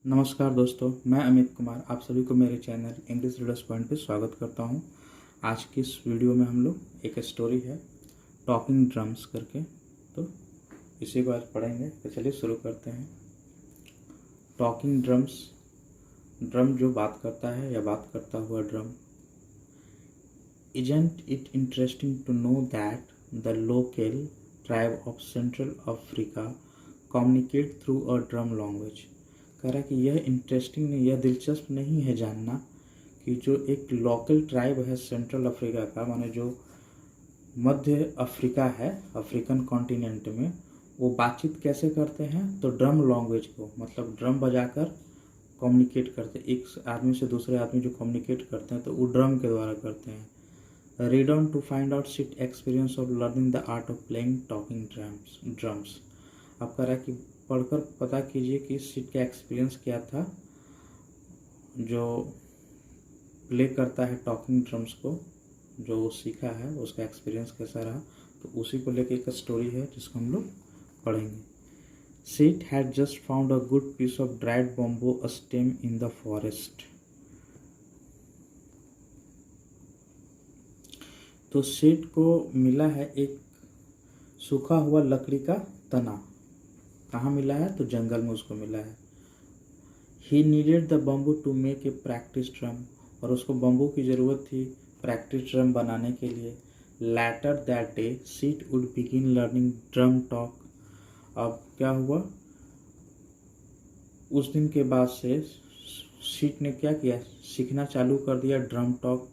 नमस्कार दोस्तों, मैं अमित कुमार आप सभी को मेरे चैनल इंग्लिश रीडर्स पॉइंट पे स्वागत करता हूं। आज की इस वीडियो में हम लोग एक स्टोरी है टॉकिंग ड्रम्स करके, तो इसी को आज पढ़ेंगे। तो चलिए शुरू करते हैं। टॉकिंग ड्रम्स, ड्रम जो बात करता है या बात करता हुआ drum. Isn't it interesting to know that the local tribe of central Africa communicate through a drum language. कह रहा है कि यह इंटरेस्टिंग नहीं, यह दिलचस्प नहीं है जानना कि जो एक लोकल ट्राइब है सेंट्रल अफ्रीका का, माने जो मध्य अफ्रीका है अफ्रीकन कॉन्टिनेंट में, वो बातचीत कैसे करते हैं। तो ड्रम लैंग्वेज को, मतलब ड्रम बजाकर कम्युनिकेट करते हैं। एक आदमी से दूसरे आदमी जो कम्युनिकेट करते हैं तो वो ड्रम के द्वारा करते हैं। Read on to find out Seth's experience of learning the art of playing talking drums. अब कह रहा है कि पढ़कर पता कीजिए कि इस सीट का एक्सपीरियंस क्या था जो प्ले करता है टॉकिंग ड्रम्स को, जो वो सीखा है उसका एक्सपीरियंस कैसा रहा। तो उसी को लेकर एक स्टोरी है जिसको हम लोग पढ़ेंगे। Seth had just found a good piece of dried bamboo stem in the forest. तो सीट को मिला है एक सूखा हुआ लकड़ी का तना। कहाँ मिला है? तो जंगल में उसको मिला है। He needed the bamboo to make a practice drum, और उसको बम्बू की ज़रूरत थी प्रैक्टिस ड्रम बनाने के लिए। Later that day Seth would begin learning drum talk. अब क्या हुआ, उस दिन के बाद से सीट ने क्या किया, सीखना चालू कर दिया drum talk.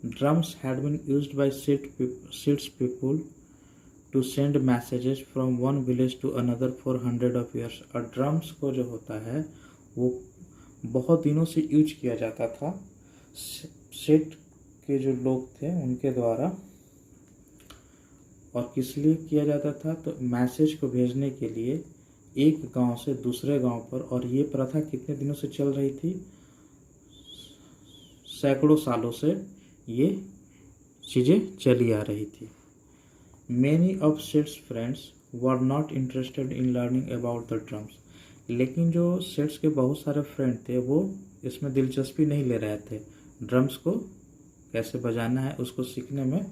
Drums had been used by Seth's people to send messages from one village to another for 100 of years. और ड्रम्स को जो होता है वो बहुत दिनों से यूज किया जाता था सेट के जो लोग थे उनके द्वारा। और किस लिए किया जाता था? तो मैसेज को भेजने के लिए एक गांव से दूसरे गांव पर। और ये प्रथा कितने दिनों से चल रही थी? सैकड़ों सालों से ये चीज़ें चली आ रही थी। Many of Sid's friends were not interested in learning about the drums. लेकिन जो सिड्स के बहुत सारे फ्रेंड थे वो इसमें दिलचस्पी नहीं ले रहे थे। ड्रम्स को कैसे बजाना है उसको सीखने में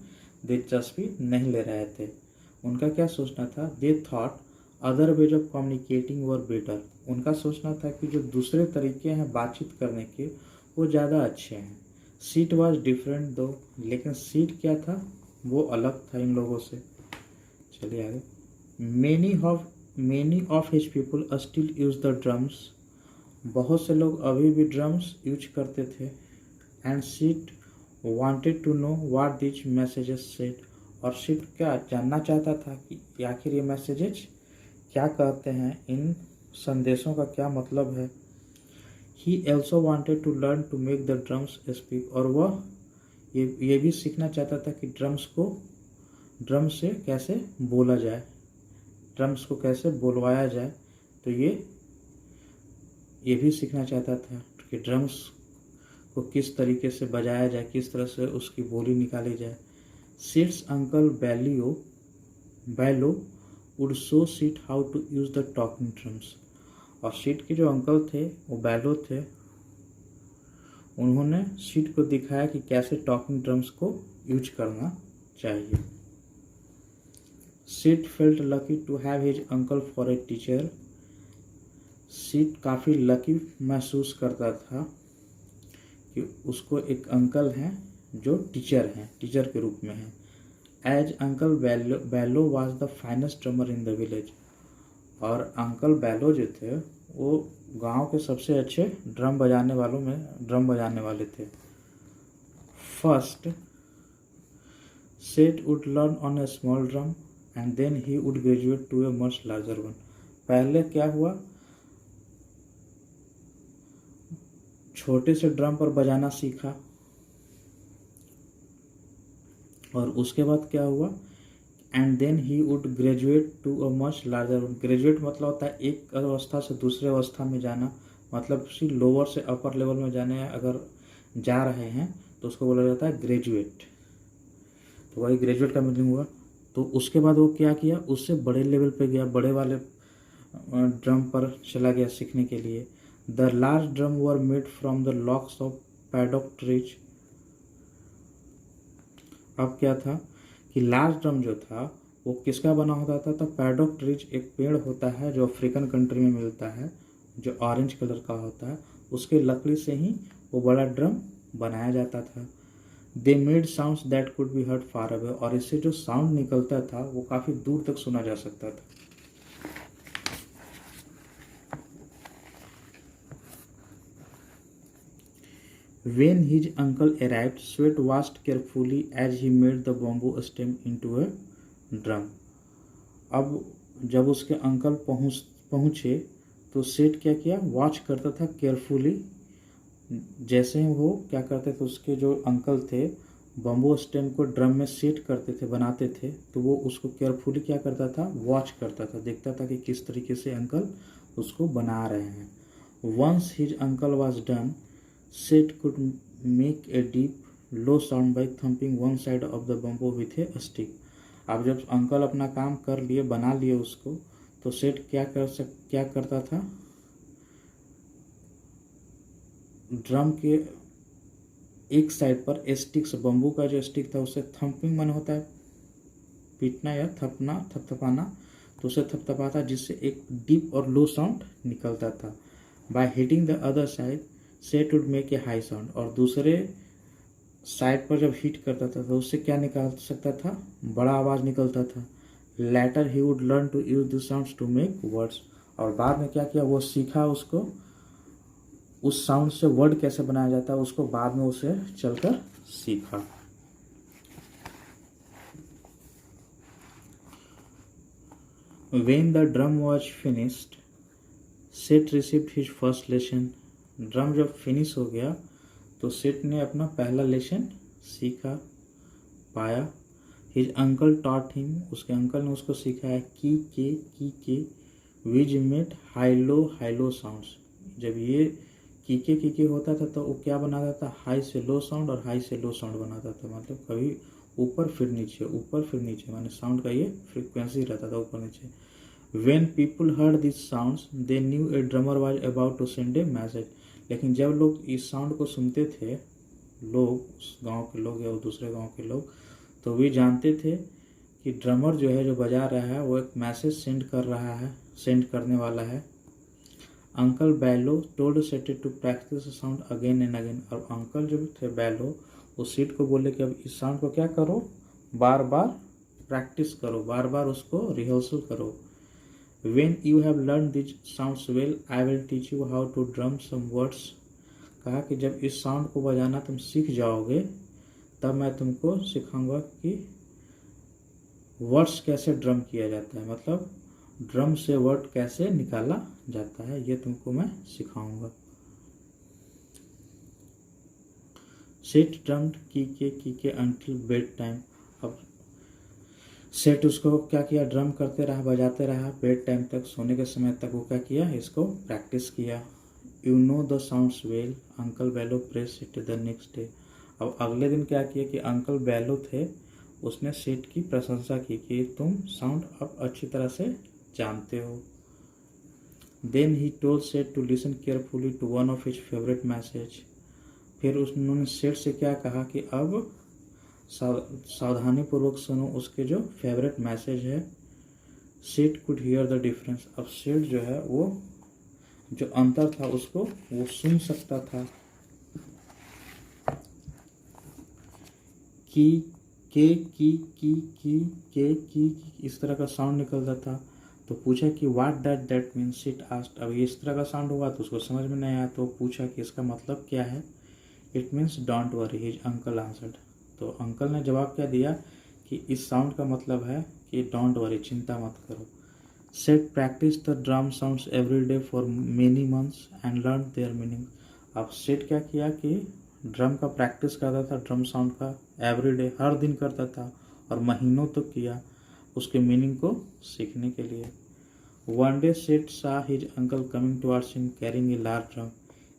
दिलचस्पी नहीं ले रहे थे। उनका क्या सोचना था? They thought other ways of communicating were better. उनका सोचना था कि जो दूसरे तरीके हैं बातचीत करने के वो ज़्यादा अच्छे हैं। सीट वॉज डिफरेंट दो, लेकिन सीट क्या था? वो अलग था इन लोगों से। चलिए आगे। Many of his people still use the drums. बहुत से लोग अभी भी ड्रम्स यूज करते थे। And Seth wanted to know what this messages said. और सीट क्या जानना चाहता था कि आखिर ये मैसेजेस क्या कहते हैं, इन संदेशों का क्या मतलब है। He also wanted to learn to make the drums speak. और वह ये भी सीखना चाहता था कि ड्रम से कैसे बोला जाए, ड्रम्स को कैसे बोलवाया जाए। तो ये भी सीखना चाहता था कि ड्रम्स को किस तरीके से बजाया जाए, किस तरह से उसकी बोली निकाली जाए। Seth's uncle Bello would show Seth how to use the talking drums. और सीट के जो अंकल थे वो बैलो थे, उन्होंने सीट को दिखाया कि कैसे टॉकिंग ड्रम्स को यूज करना चाहिए। Seth felt lucky to have his uncle for a teacher. Seth काफ़ी लकी महसूस करता था कि उसको एक अंकल हैं जो टीचर के रूप में हैं। As uncle Bello was the finest drummer in the village. और अंकल बैलो जो थे वो गांव के सबसे अच्छे ड्रम बजाने वाले थे। First Seth would learn on a small drum and then he would graduate to a much larger one. पहले क्या हुआ, छोटे से ड्रम पर बजाना सीखा, और उसके बाद क्या हुआ, and then he would graduate to a much larger one. Graduate मतलब होता है एक अवस्था से दूसरे अवस्था में जाना, मतलब लोअर से अपर लेवल में जाने अगर जा रहे हैं तो उसको बोला जाता है ग्रेजुएट। तो वही ग्रेजुएट का मीनिंग हुआ। तो उसके बाद वो क्या किया, उससे बड़े लेवल पे गया, बड़े वाले ड्रम पर चला गया सीखने के लिए। The large drum were made from the locks of paddock trees. अब क्या था कि लार्ज ड्रम जो था वो किसका बना होता था? तो पैडॉक ट्रीज एक पेड़ होता है जो अफ्रीकन कंट्री में मिलता है, जो ऑरेंज कलर का होता है, उसके लकड़ी से ही वो बड़ा ड्रम बनाया जाता था। They made sounds that could be heard far away, और इससे जो साउंड निकलता था वो काफ़ी दूर तक सुना जा सकता था। When his uncle arrived, Sweat watched carefully as he made the bamboo stem into a drum. अब जब उसके अंकल पहुँचे तो सेठ क्या किया? वॉच करता था केयरफुली। जैसे वो क्या करते थे, उसके जो अंकल थे बम्बू स्टेम को ड्रम में सेट करते थे, बनाते थे, तो वो उसको केयरफुली क्या करता था? वॉच करता था, देखता था कि किस तरीके से अंकल उसको बना रहे हैं। Once his uncle was done, Seth could make a deep low sound by thumping one side of the bamboo with a stick. अब जब अंकल अपना काम कर लिए, बना लिए उसको, तो सेठ क्या करता था? ड्रम के एक साइड पर स्टिक से, बम्बू का जो स्टिक था उससे थम्पिंग मन होता है पीटना या थपथपाना, तो उसे थपथपाता जिससे एक डीप और लो साउंड निकलता था। By hitting the other side Seth would make a high sound, और दूसरे साइड पर जब हिट करता था तो उससे क्या निकाल सकता था? बड़ा आवाज़ निकलता था। Later he would learn to use this sounds to make words, और बाद में क्या किया? वो सीखा उसको, उस साउंड से वर्ड कैसे बनाया जाता है उसको बाद में उसे चलकर सीखा। When the drum was finished, सेठ received his first lesson. Drum जब फिनिश हो गया तो सेठ ने अपना पहला लेसन सीखा पाया। हिज अंकल टॉट हिम, उसके अंकल ने उसको सिखाया की के which made high low sounds. जब ये की के होता था तो वो क्या बनाता था? हाई से लो साउंड और हाई से लो साउंड बनाता था, मतलब कभी ऊपर फिर नीचे, माने साउंड का ये फ्रीक्वेंसी रहता था ऊपर नीचे। When people heard these sounds, they knew a drummer was about to send a message. लेकिन जब लोग इस साउंड को सुनते थे, लोग, उस गांव के लोग या दूसरे गांव के लोग, तो वे जानते थे कि ड्रमर जो है, जो बजा रहा है, वो एक मैसेज सेंड करने वाला है। Uncle Bello told Seth to practise sound again and again, और अंकल जो थे बैलो, वो सीट को बोले कि अब इस साउंड को क्या करो? बार बार प्रैक्टिस करो, बार बार उसको रिहर्सल करो। When you have learned these sounds well, I will teach you how to drum some words. कहा कि जब इस साउंड को बजाना तुम सीख जाओगे तब मैं तुमको सिखाऊंगा कि वर्ड्स कैसे ड्रम किया जाता है, मतलब ड्रम से वर्ड कैसे निकाला जाता है, ये तुमको मैं सिखाऊंगा। सेट ड्रम्ड की के अंटिल बेड टाइम। अब सेट उसको क्या किया? ड्रम करते रहा, बजाते रहा, बेड टाइम तक, सोने के समय तक वो क्या किया? इसको प्रैक्टिस किया। You know the sounds well, uncle Balor press it the next day. अब अगले दिन क्या किया कि अंकल बैलो थे, उसने सेट की प्रशंसा की कि तुम साउंड अब अच्छी तरह से जानते हो। Then he told Seth to listen carefully to one of his favourite message. फिर उन्होंने सेट से क्या कहा कि अब सावधानी पूर्वक सुनो उसके जो फेवरेट मैसेज है। Set could hear the difference. अब सेट जो है वो जो अंतर था उसको वो सुन सकता था। की इस तरह का साउंड निकलता था। तो पूछा कि what that mean? Set asked. अब ये इस तरह का साउंड हुआ तो उसको समझ में नहीं आया, तो पूछा कि इसका मतलब क्या है? It means don't worry, his uncle answered. तो अंकल ने जवाब क्या दिया कि इस साउंड का मतलब है कि डोंट वरी, चिंता मत करो। Set practice the drum sounds every day for many months and learn their meaning. अब सेट क्या किया कि ड्रम का प्रैक्टिस करता था, ड्रम साउंड का एवरी डे, हर दिन करता था, और महीनों तक किया उसके मीनिंग को सीखने के लिए। वन डे सेट सा his uncle coming towards him carrying a large drum.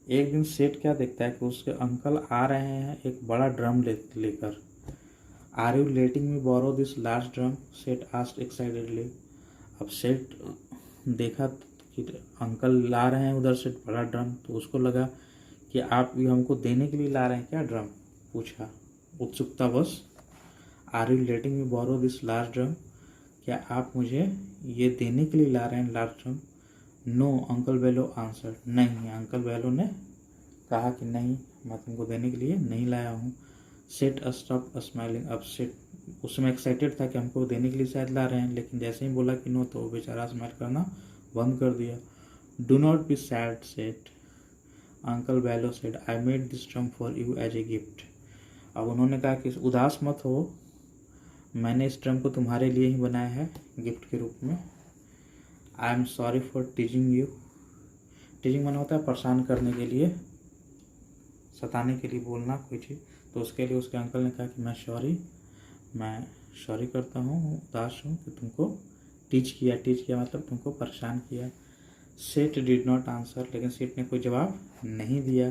एक दिन सेठ क्या देखता है कि उसके अंकल आ रहे हैं एक बड़ा ड्रम लेकर। Are you letting me borrow this large drum? Seth asked excitedly. अब सेठ देखा कि अंकल ला रहे हैं उधर से बड़ा ड्रम, तो उसको लगा कि आप भी हमको देने के लिए ला रहे हैं क्या ड्रम, पूछा उत्सुकतावश। Are you letting me borrow this large drum, क्या आप मुझे ये देने के लिए ला रहे हैं लार्ज ड्रम। नो अंकल बेलो आंसर, नहीं अंकल बेलो ने कहा कि नहीं, मैं तुमको देने के लिए नहीं लाया हूँ। सेट स्टॉप स्माइलिंग, अब सेट उस समय एक्साइटेड था कि हमको देने के लिए शायद ला रहे हैं, लेकिन जैसे ही बोला कि नो, तो वो बेचारा स्माइल करना बंद कर दिया। Do not be sad Seth, uncle Bello said, I made this drum for you as a gift. अब उन्होंने कहा कि उदास मत हो, मैंने इस ड्रम को तुम्हारे लिए ही बनाया है गिफ्ट के रूप में। I am sorry for टीजिंग you, टीजिंग माना होता है परेशान करने के लिए, सताने के लिए बोलना कोई चीज़, तो उसके लिए उसके अंकल ने कहा कि मैं सॉरी करता हूँ, उदास हूँ कि तुमको टीच किया मतलब तुमको परेशान किया। सेठ डिड नॉट आंसर, लेकिन सेठ ने कोई जवाब नहीं दिया।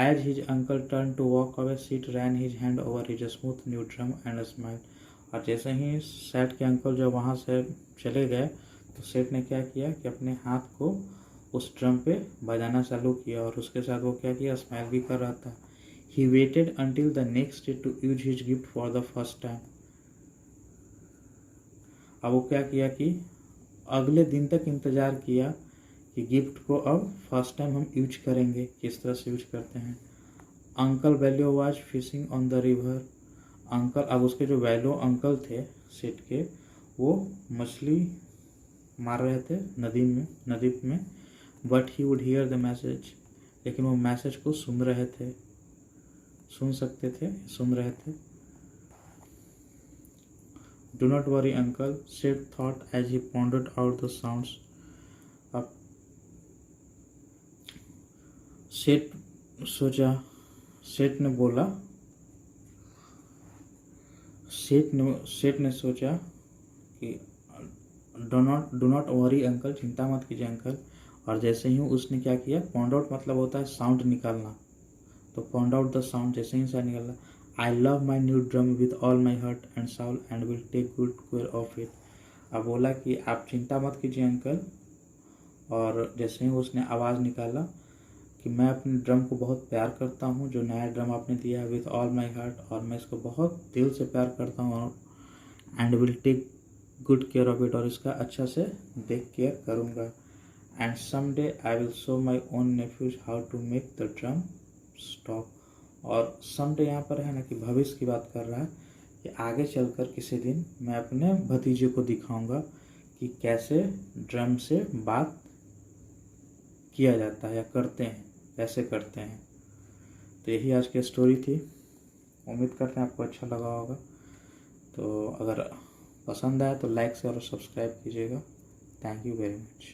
As his uncle turn to walk away, Seth ran his hand over his smooth new drum and smile. और जैसे ही सेठ के अंकल जब वहाँ से चले गए, तो सेठ ने क्या किया कि अपने हाथ को उस ड्रम पे बजाना चालू किया, और उसके साथ वो क्या किया, स्माइल भी कर रहा था। He waited until the next day to use his gift for the first time. अब वो क्या किया कि अगले दिन तक इंतज़ार किया कि गिफ्ट को अब फर्स्ट टाइम हम यूज करेंगे, किस तरह से यूज करते हैं। Uncle value was fishing on the river, uncle, अब उसके जो वैल्यू अंकल थे सेठ के, वो मछली मार रहे थे नदी में। But he would hear the message, लेकिन वो मैसेज को सुन रहे थे। Do not worry uncle, Seth thought as he pondered out the sounds. अब सेठ ने सोचा कि डू नॉट वरी अंकल, चिंता मत कीजिए अंकल। और जैसे ही उसने क्या किया, पॉन्ड आउट मतलब होता है साउंड निकालना, तो पॉन्ड आउट द साउंड, जैसे ही साउंड निकाला, I love my new drum with all my heart and soul and will take good care of it. अब बोला कि आप चिंता मत कीजिए अंकल, और जैसे ही उसने आवाज़ निकाला कि मैं अपने ड्रम को बहुत प्यार करता हूँ, जो नया ड्रम आपने दिया है, विद ऑल माई हार्ट, और मैं इसको बहुत दिल से प्यार करता हूँ, और and will take good care of it, और इसका अच्छा से देख केयर करूँगा। And someday I will show my own nephews how to make the drum stop. और समडे यहाँ पर है ना कि भविष्य की बात कर रहा है, कि आगे चलकर किसी दिन मैं अपने भतीजे को दिखाऊंगा कि कैसे ड्रम से बात किया जाता है, या करते हैं, कैसे करते हैं। तो यही आज की स्टोरी थी, उम्मीद करते हैं आपको अच्छा लगा होगा। तो अगर पसंद आए तो लाइक शेयर और सब्सक्राइब कीजिएगा। Thank you very much.